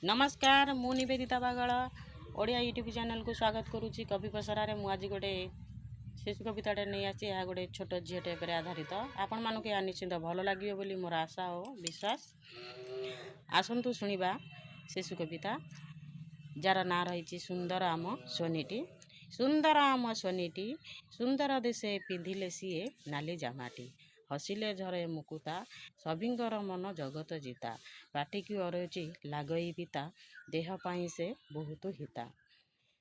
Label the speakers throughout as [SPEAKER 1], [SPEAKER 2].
[SPEAKER 1] नमस्कार मु निवेदिता बागल Odia YouTube channel को स्वागत करुच्ची। कवि पसरा मु आज गोटे शिशु कविताटे नहीं आसी गोटे छोट झीटे पर आधारित आपण मानक या निश्चिंत भल लगे बोली मोर आशा और विश्वास। आसतु शुणा शिशु कविता जार ना रही सुंदर आम सोनीटी। सुंदर आम सोनीटी सुंदर देशे पिंधिले सीए नाली जामाटी। हसिले झरे मुकुता सभिंकर मन जगत जीता। पाटिकी अरची लागई पिता देह पाई से बहुत हिता।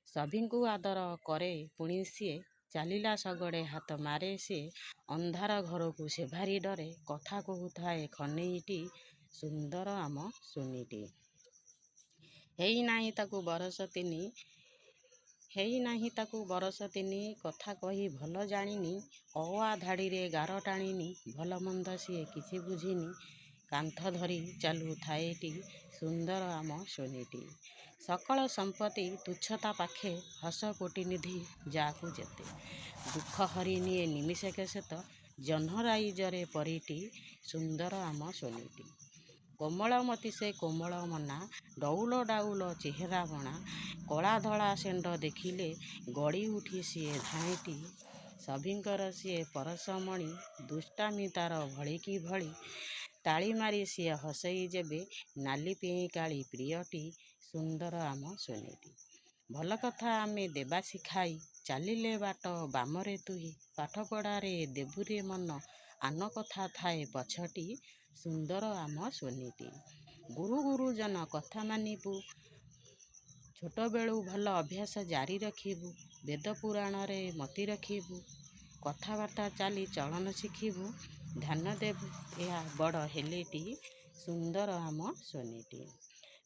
[SPEAKER 1] सभिंकु आदर करे पुणी सीए चलिला सगड़े हाथ मारे सी। अंधार घर को से भारी डरे कथा कहूए खनेईटी सुंदर आम सोनीटी। हेई नाही ताकू बरस तीनी हेई नाही ताकू बरस तीनी कथा कही भल जानिनी। अआ धाड़ी रे गार टाणीनी भल मंद सीए किछि बुझिनी। कांथ धरी चालू थाएटी सुंदर आम सोनीटी। सकल संपत्ति तुच्छता पाखे हस कोटिनिधि जाकू जेते। दुख हरि निये निमिषके सेत जह्नराई जरे परिटी सुंदर आम सोनीटी। कोमलमती से कोमल मना डौल डाउल चेहरा बणा। कला धड़ा सेंड देखिले गड़ी उठी सीए धाईटी। सभिंकर सीए परसमणि दुष्टामी तार भड़िकी भଳି। ताली मारी सीए हसई जेबे नाली पेई काली प्रियटी सुंदर आम सोनीटी। भल कथा आमे देबा शिखाई चलिले बाट बामरे तुही। पाठ पढ़ारे देबुरे मन आन कथा थाए पछटी सुंदर आम सोनीटी। गुरु गुरुजन कथा मानिबू छोट बेलू भल अभ्यास जारी रखिबू। वेद पुराण रे मति रखिबू कथबार्ता चाली चलन शिखिबू। ध्यान देबू या बड़ हेलेटी सुंदर आम सोनीटी।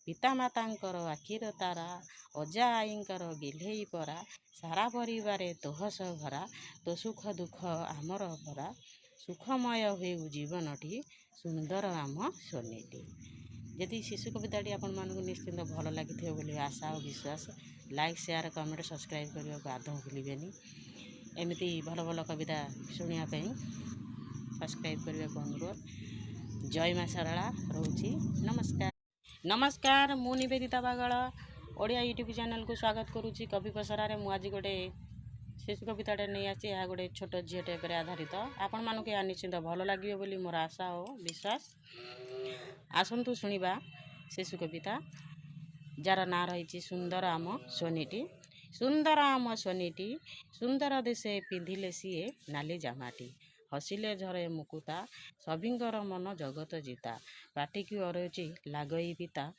[SPEAKER 1] पितामातांकर आखिर तारा अजा आईंकर गिल्हेई परा। सारा परिवारे तोहस भरा तो सुख दुख आमर भरा। सुखमय हेउ जीवनटी सुंदर आम सोनीटी। यदि शिशु कविताटी आपण मानक निश्चिंत भल लगी बोली आशा और विश्वास। लाइक शेयर कमेंट सब्सक्राइब करने को आदौ भूलें। एमती भल भल कविता शुणापी सब्सक्राइब करने को अनुरोध। जय माँ सरला रोची नमस्कार। नमस्कार मु निवेदिता बागल ओडिया यूट्यूब चैनल को स्वागत करुच्ची। कवि पसरा मु आज गोटे शिशु कविताटे नहीं आसी गोटे छोट झीटे पर आधारित आपण मानक या निश्चिंत भल लगे बोली मोर आशा और विश्वास। आसतु शुणा शिशु कविता जार ना रही सुंदर आम सोनीटी। सुंदर आम सोनीटी सुंदर देशे पिंधिले सीए नाली जामाटी। हसिले झरे मुकुता सभिंकर मन जगत जीता। पाटिकी अरची लागई पिता